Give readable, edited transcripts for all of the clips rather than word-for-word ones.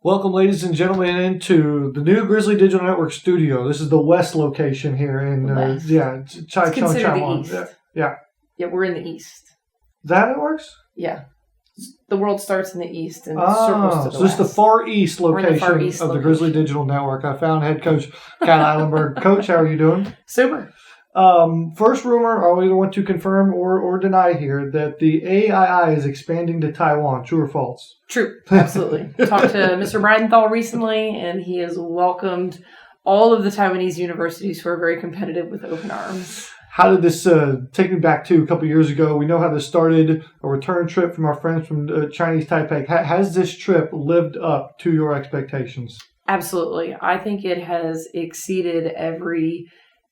Welcome, ladies and gentlemen, into the new Grizzly Digital Network studio. This is the West location here in Taichung, Taiwan. Yeah, we're in the East. Is that how it works? Yeah. The world starts in the East and circles to the so west. this is the Far East location of the Grizzly Digital Network. I found head coach Kat Ihlenburg. Coach, how are you doing? Super. First rumor, I either want to confirm or deny here that the AII is expanding to Taiwan. True or false? True. Absolutely. Talked to Mr. Bridenthal recently, and he has welcomed all of the Taiwanese universities who are very competitive with open arms. How did this take me back to a couple years ago? We know how this started, a return trip from our friends from Chinese Taipei. Has this trip lived up to your expectations? Absolutely. I think it has exceeded every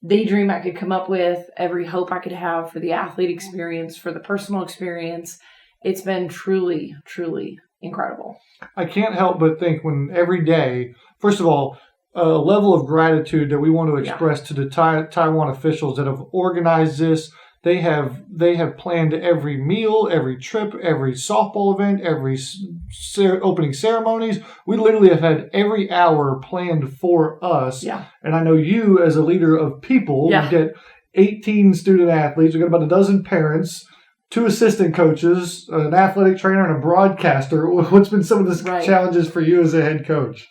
daydream I could come up with, every hope I could have for the athlete experience, for the personal experience. It's been truly, truly incredible. I can't help but think when every day, first of all, a level of gratitude that we want to express to the Taiwan officials that have organized this. They have planned every meal, every trip, every softball event, every opening ceremonies. We literally have had every hour planned for us. Yeah. And I know you, as a leader of people, you get 18 student athletes. We've got about a dozen parents, 2 assistant coaches, an athletic trainer, and a broadcaster. What's been some of the challenges for you as a head coach?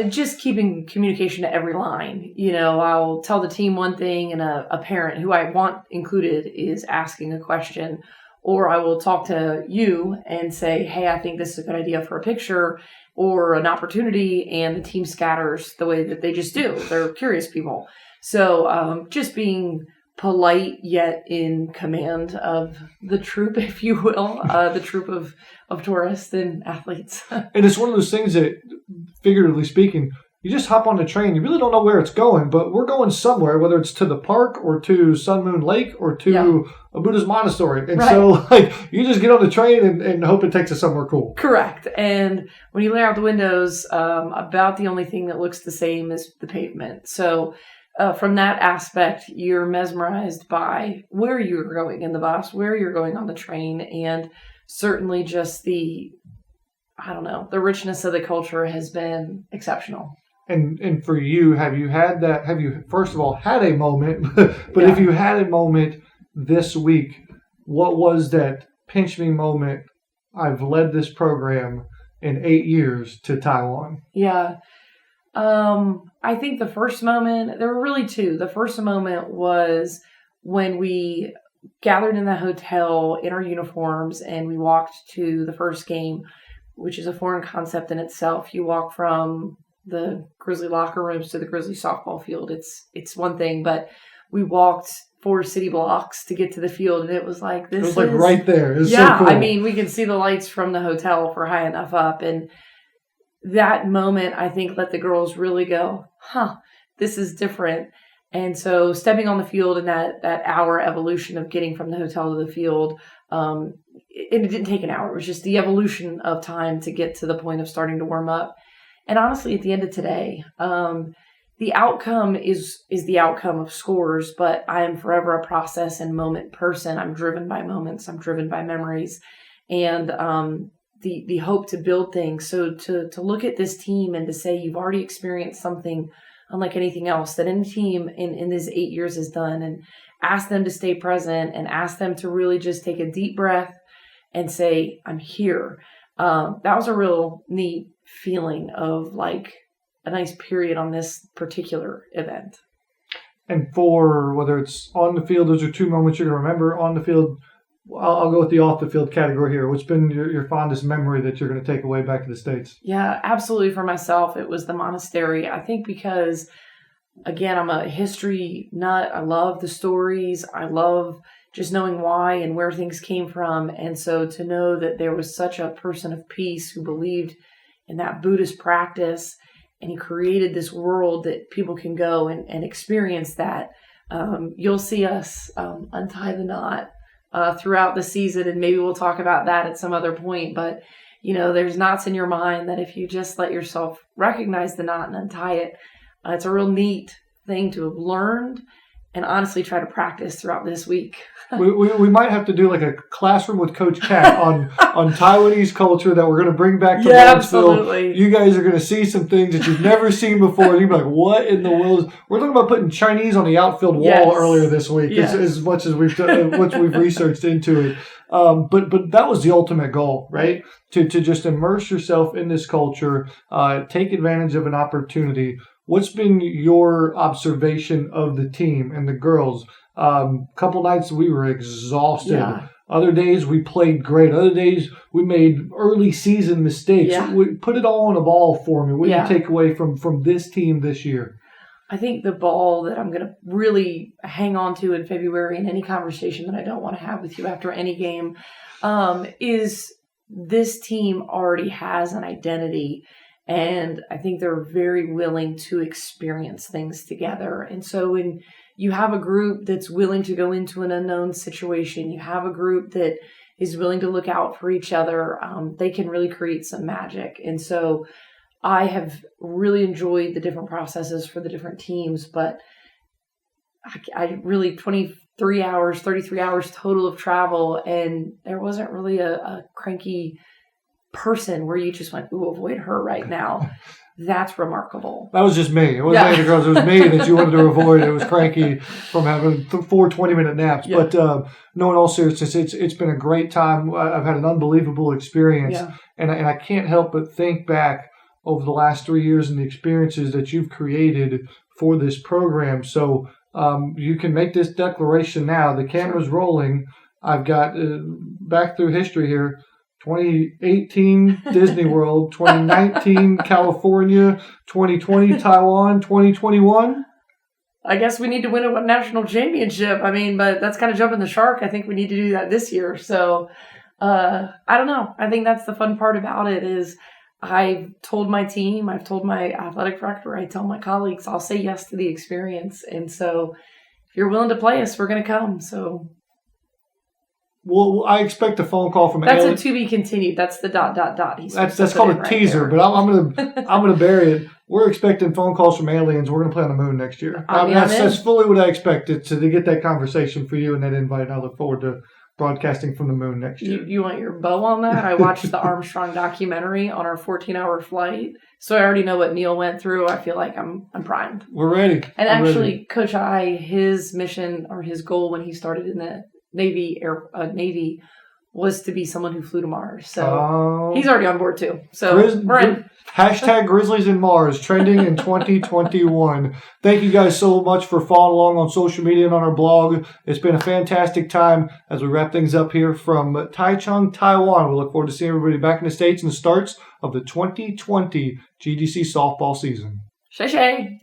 Just keeping communication to every line. You know, I'll tell the team one thing and a parent who I want included is asking a question. Or I will talk to you and say, hey, I think this is a good idea for a picture or an opportunity. And the team scatters the way that they just do. They're curious people. So just being polite yet in command of the troop, if you will, the troop of tourists and athletes. And it's one of those things that, figuratively speaking, you just hop on the train. You really don't know where it's going, but we're going somewhere, whether it's to the park or to Sun Moon Lake or to a Buddhist monastery. And so you just get on the train and hope it takes us somewhere cool. Correct. And when you lay out the windows, about the only thing that looks the same is the pavement. So from that aspect, you're mesmerized by where you're going in the bus, where you're going on the train, and certainly just the richness of the culture has been exceptional. And for you, have you first of all had a moment, but if you had a moment this week, what was that pinch me moment? I've led this program in 8 years to Taiwan. Yeah. I think the first moment, there were really 2. The first moment was when we gathered in the hotel in our uniforms and we walked to the first game, which is a foreign concept in itself. You walk from the Grizzly locker rooms to the Grizzly softball field. It's one thing, but we walked 4 city blocks to get to the field, and it was like this. It was like right there. It was so cool. I mean, we can see the lights from the hotel for high enough up, and that moment, I think, let the girls really go, this is different. And so stepping on the field in that hour evolution of getting from the hotel to the field, and it didn't take an hour. It was just the evolution of time to get to the point of starting to warm up. And honestly, at the end of today, the outcome is the outcome of scores, but I am forever a process and moment person. I'm driven by moments. I'm driven by memories. And the hope to build things. So to look at this team and to say you've already experienced something unlike anything else that any team in these 8 years has done, and ask them to stay present and ask them to really just take a deep breath and say, I'm here. That was a real neat feeling of like a nice period on this particular event. And for whether it's on the field, those are 2 moments you're going to remember. On the field, I'll go with the off the field category here. What's been your fondest memory that you're going to take away back to the States? Yeah, absolutely. For myself, it was the monastery. I think because, again, I'm a history nut. I love the stories. I love just knowing why and where things came from. And so to know that there was such a person of peace who believed in that Buddhist practice, and he created this world that people can go and experience that. You'll see us untie the knot throughout the season, and maybe we'll talk about that at some other point. But, there's knots in your mind that if you just let yourself recognize the knot and untie it, it's a real neat thing to have learned and honestly try to practice throughout this week. we might have to do like a classroom with Coach Cat on Taiwanese culture that we're going to bring back to Lawrenceville. Absolutely. You guys are going to see some things that you've never seen before. You'll be like, what in the world? We're talking about putting Chinese on the outfield wall earlier this week, as much as we've researched into it. But that was the ultimate goal, right? To just immerse yourself in this culture, take advantage of an opportunity. What's been your observation of the team and the girls? Couple nights we were exhausted. Yeah. Other days we played great. Other days we made early season mistakes. Yeah. Put it all on a ball for me. What do you take away from this team this year? I think the ball that I'm going to really hang on to in February in any conversation that I don't want to have with you after any game is this team already has an identity. And I think they're very willing to experience things together. And so when you have a group that's willing to go into an unknown situation, you have a group that is willing to look out for each other, they can really create some magic. And so I have really enjoyed the different processes for the different teams, but I really 33 hours total of travel, and there wasn't really a cranky person where you just went, ooh, avoid her right now. That's remarkable. That was just me. It wasn't any of the girls. It was me that you wanted to avoid. It was cranky from having 4 20-minute naps. Yeah. But no, in all seriousness, it's been a great time. I've had an unbelievable experience. Yeah. And I can't help but think back over the last 3 years and the experiences that you've created for this program. So you can make this declaration now. The camera's rolling. I've got back through history here. 2018 Disney World, 2019 California, 2020 Taiwan, 2021. I guess we need to win a national championship. I mean, but that's kind of jumping the shark. I think we need to do that this year. So I don't know. I think that's the fun part about it is I've told my team, I've told my athletic director, I tell my colleagues, I'll say yes to the experience. And so if you're willing to play us, we're going to come. So. Well, I expect a phone call from. That's a to be continued. That's the ... That's called a teaser, but I'm gonna bury it. We're expecting phone calls from aliens. We're gonna play on the moon next year. That's fully what I expected to get that conversation for you and that invite. And I look forward to broadcasting from the moon next year. You want your bow on that? I watched the Armstrong documentary on our 14-hour flight, so I already know what Neil went through. I feel like I'm primed. We're ready. And actually, Coach his mission or his goal when he started in the Navy was to be someone who flew to Mars. So he's already on board too. So we're in. Hashtag Grizzlies in Mars trending in 2021. Thank you guys so much for following along on social media and on our blog. It's been a fantastic time as we wrap things up here from Taichung, Taiwan. We look forward to seeing everybody back in the States in the starts of the 2020 GGC softball season. Shay.